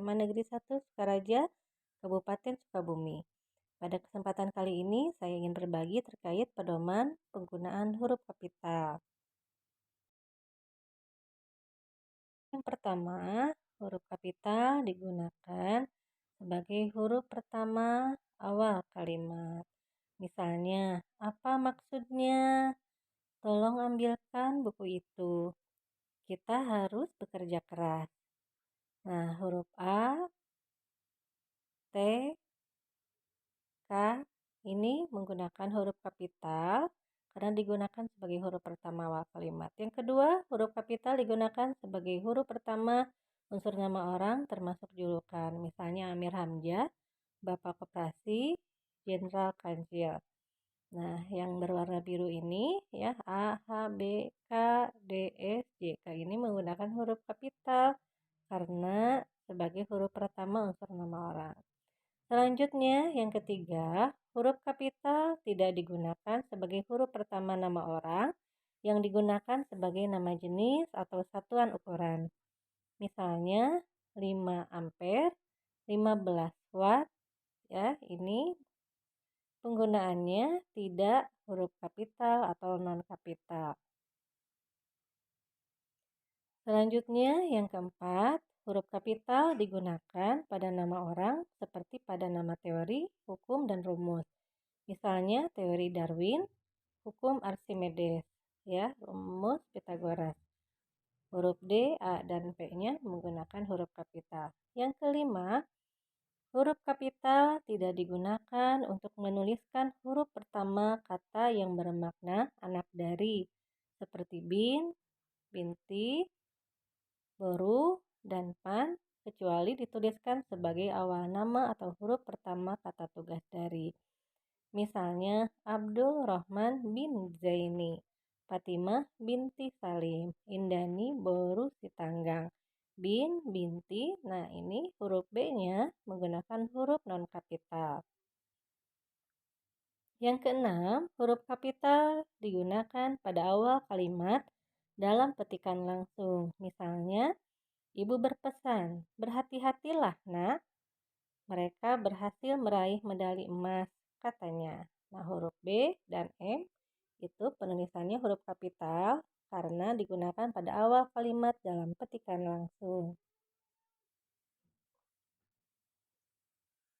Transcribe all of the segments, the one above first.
SMA Negeri 1 Sukaraja, Kabupaten Sukabumi. Pada kesempatan kali ini, saya ingin berbagi terkait pedoman penggunaan huruf kapital. Yang pertama, huruf kapital digunakan sebagai huruf pertama awal kalimat. Misalnya, apa maksudnya? Tolong ambilkan buku itu. Kita harus bekerja keras. Nah, huruf A, T, K ini menggunakan huruf kapital karena digunakan sebagai huruf pertama awal kalimat. Yang kedua, huruf kapital digunakan sebagai huruf pertama unsur nama orang termasuk julukan. Misalnya Amir Hamzah, Bapak Koperasi, Jenderal Kancil. Nah, yang berwarna biru ini ya A, H, B, K, D, S, J, K ini menggunakan huruf kapital karena sebagai huruf pertama unsur nama orang. Selanjutnya, yang ketiga, huruf kapital tidak digunakan sebagai huruf pertama nama orang yang digunakan sebagai nama jenis atau satuan ukuran. Misalnya 5 ampere, 15 watt, ya, ini penggunaannya tidak huruf kapital atau non kapital. Selanjutnya, yang keempat, huruf kapital digunakan pada nama orang seperti pada nama teori, hukum, dan rumus. Misalnya teori Darwin, hukum Archimedes, ya, rumus Pythagoras. Huruf D, A, dan P-nya menggunakan huruf kapital. Yang kelima, huruf kapital tidak digunakan untuk menuliskan huruf pertama kata yang bermakna anak dari, seperti bin, binti, boru, dan pan, kecuali dituliskan sebagai awal nama atau huruf pertama kata tugas dari. Misalnya Abdul Rahman bin Zaini, Fatimah binti Salim, Indani Boru Sitanggang, bin, binti. Nah, ini huruf B-nya menggunakan huruf non kapital. Yang keenam, huruf kapital digunakan pada awal kalimat dalam petikan langsung. Misalnya, ibu berpesan, berhati-hatilah nak, mereka berhasil meraih medali emas, katanya. Nah, huruf B dan M itu penulisannya huruf kapital karena digunakan pada awal kalimat dalam petikan langsung.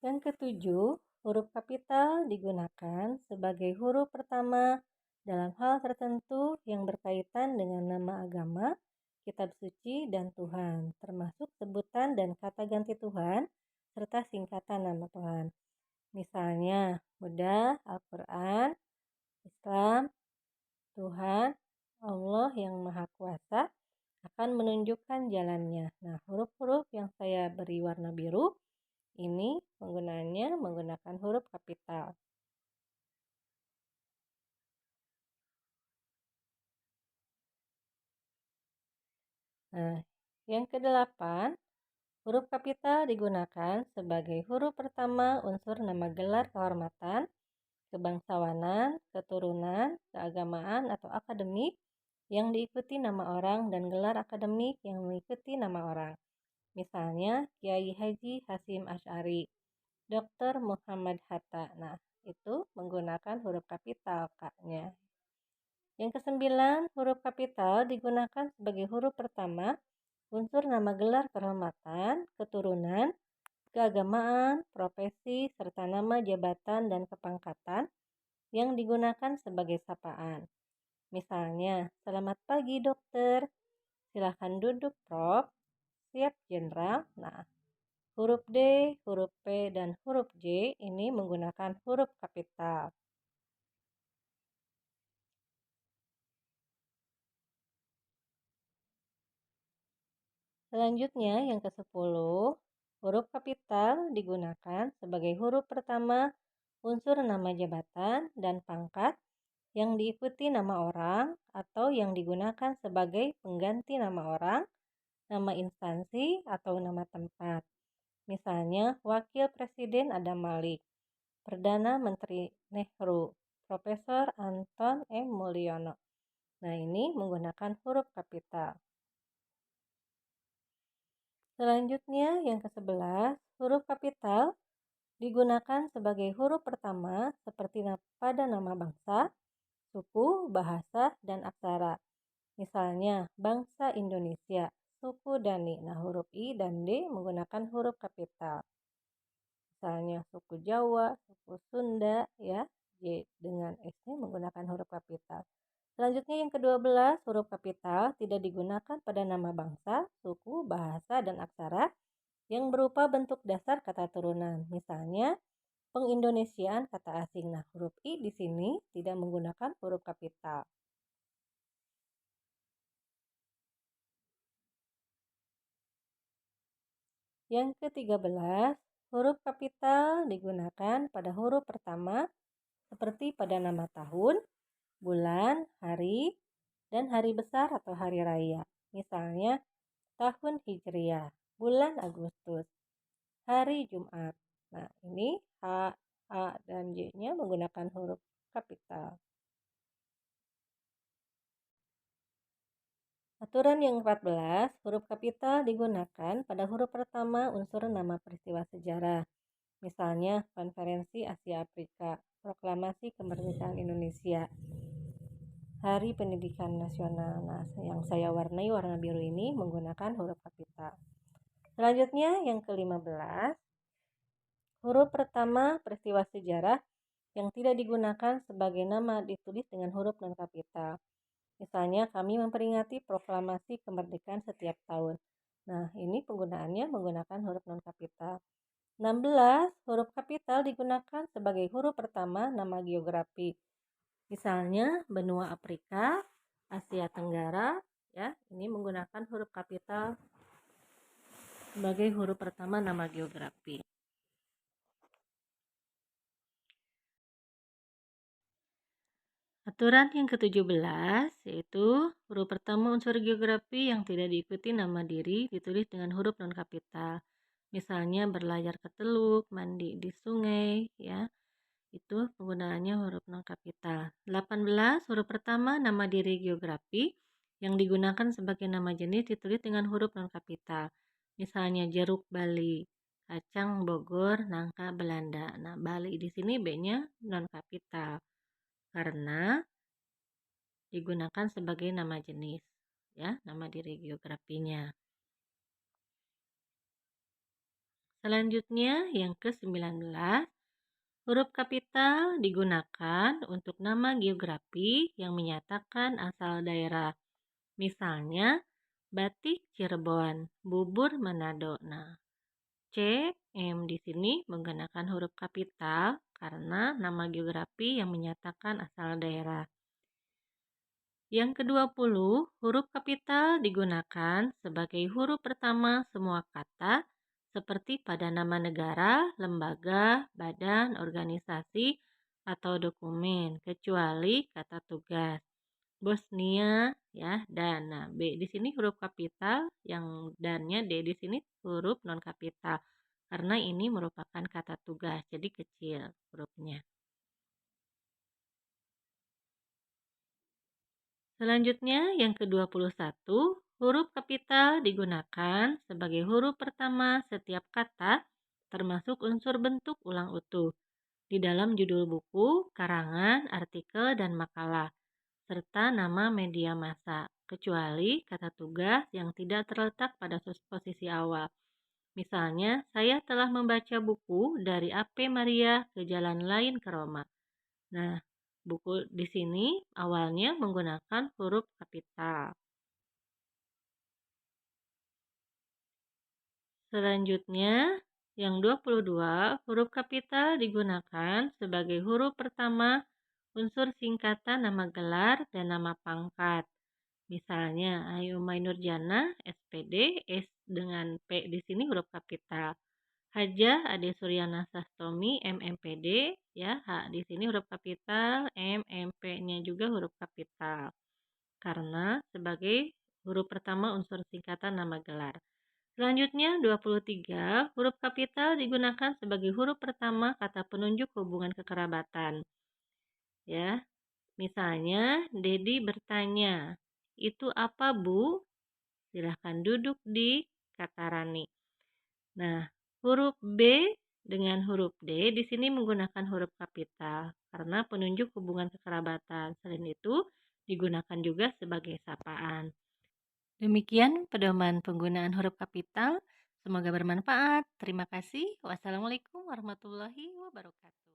Yang ketujuh, huruf kapital digunakan sebagai huruf pertama dalam hal tertentu yang berkaitan dengan nama agama, kitab suci, dan Tuhan, termasuk sebutan dan kata ganti Tuhan, serta singkatan nama Tuhan. Misalnya, Buddha, Al-Quran, Islam, Tuhan, Allah yang Maha Kuasa akan menunjukkan jalannya. Nah, huruf-huruf yang saya beri warna biru ini penggunaannya menggunakan huruf kapital. Nah, yang kedelapan, huruf kapital digunakan sebagai huruf pertama unsur nama gelar kehormatan, kebangsawanan, keturunan, keagamaan, atau akademik yang diikuti nama orang dan gelar akademik yang mengikuti nama orang. Misalnya Kiai Haji Hasyim Asy'ari, Dr. Muhammad Hatta. Nah, itu menggunakan huruf kapital K-nya. Yang kesembilan, huruf kapital digunakan sebagai huruf pertama unsur nama gelar kehormatan, keturunan, keagamaan, profesi, serta nama jabatan dan kepangkatan yang digunakan sebagai sapaan. Misalnya, selamat pagi dokter, silahkan duduk prof, siap jenderal. Nah, huruf D, huruf P, dan huruf J ini menggunakan huruf kapital. Selanjutnya, yang ke-10, huruf kapital digunakan sebagai huruf pertama unsur nama jabatan dan pangkat yang diikuti nama orang atau yang digunakan sebagai pengganti nama orang, nama instansi, atau nama tempat. Misalnya, Wakil Presiden Adam Malik, Perdana Menteri Nehru, Profesor Anton M. Mulyono. Nah, ini menggunakan huruf kapital. Selanjutnya yang ke-11, huruf kapital digunakan sebagai huruf pertama seperti pada nama bangsa, suku, bahasa, dan aksara. Misalnya, bangsa Indonesia, suku Dani. Nah, huruf I dan D menggunakan huruf kapital. Misalnya, suku Jawa, suku Sunda, ya, J dengan S-nya menggunakan huruf kapital. Selanjutnya yang ke-12, huruf kapital tidak digunakan pada nama bangsa, suku, bahasa, dan aksara yang berupa bentuk dasar kata turunan. Misalnya, pengindonesiaan kata asing. Nah, huruf I di sini tidak menggunakan huruf kapital. Yang ke-13, huruf kapital digunakan pada huruf pertama seperti pada nama tahun, bulan, hari, dan hari besar atau hari raya. Misalnya, tahun Hijriah, bulan Agustus, hari Jumat. Nah, ini H, A, dan J-nya menggunakan huruf kapital. Aturan yang 14, huruf kapital digunakan pada huruf pertama unsur nama peristiwa sejarah. Misalnya, Konferensi Asia Afrika, Proklamasi Kemerdekaan Indonesia, Hari Pendidikan Nasional. Nah, yang saya warnai warna biru ini menggunakan huruf kapital. Selanjutnya yang ke-15, huruf pertama peristiwa sejarah yang tidak digunakan sebagai nama ditulis dengan huruf non-kapital. Misalnya, kami memperingati proklamasi kemerdekaan setiap tahun. Nah, ini penggunaannya menggunakan huruf non-kapital. 16, huruf kapital digunakan sebagai huruf pertama nama geografi. Misalnya, benua Afrika, Asia Tenggara, ya, ini menggunakan huruf kapital sebagai huruf pertama nama geografi. Aturan yang ke-17 yaitu huruf pertama unsur geografi yang tidak diikuti nama diri ditulis dengan huruf non-kapital. Misalnya berlayar ke teluk, mandi di sungai, ya. Itu penggunaannya huruf non-kapital. 18, huruf pertama nama diri geografi yang digunakan sebagai nama jenis ditulis dengan huruf non-kapital. Misalnya jeruk Bali, kacang Bogor, nangka Belanda. Nah, Bali di sini B-nya non-kapital karena digunakan sebagai nama jenis, ya, nama diri geografinya. Selanjutnya yang ke-19, huruf kapital digunakan untuk nama geografi yang menyatakan asal daerah. Misalnya, batik Cirebon, bubur Manado. Nah, C, M di sini menggunakan huruf kapital karena nama geografi yang menyatakan asal daerah. Yang ke-20, huruf kapital digunakan sebagai huruf pertama semua kata seperti pada nama negara, lembaga, badan, organisasi, atau dokumen, kecuali kata tugas. Bosnia, ya, dan nah, B di sini huruf kapital, yang dan-nya D di sini huruf non kapital karena ini merupakan kata tugas, jadi kecil hurufnya. Selanjutnya yang ke-21, huruf kapital digunakan sebagai huruf pertama setiap kata termasuk unsur bentuk ulang utuh di dalam judul buku, karangan, artikel, dan makalah serta nama media massa, kecuali kata tugas yang tidak terletak pada posisi awal. Misalnya, saya telah membaca buku dari Ave Maria ke Jalan Lain ke Roma. Nah, buku di sini awalnya menggunakan huruf kapital. Selanjutnya, yang 22, huruf kapital digunakan sebagai huruf pertama unsur singkatan nama gelar dan nama pangkat. Misalnya, Ayumai Nurjana, SPD, S dengan P di sini huruf kapital. Haja Ade Suryana Sastomi, MMPD, ya, H di sini huruf kapital, M, MP-nya juga huruf kapital. Karena sebagai huruf pertama unsur singkatan nama gelar. Selanjutnya, 23, huruf kapital digunakan sebagai huruf pertama kata penunjuk hubungan kekerabatan. Ya, misalnya, Dedi bertanya, itu apa Bu? Silahkan duduk di kata Rani. Nah, huruf B dengan huruf D di sini menggunakan huruf kapital karena penunjuk hubungan kekerabatan. Selain itu, digunakan juga sebagai sapaan. Demikian pedoman penggunaan huruf kapital. Semoga bermanfaat. Terima kasih. Wassalamualaikum warahmatullahi wabarakatuh.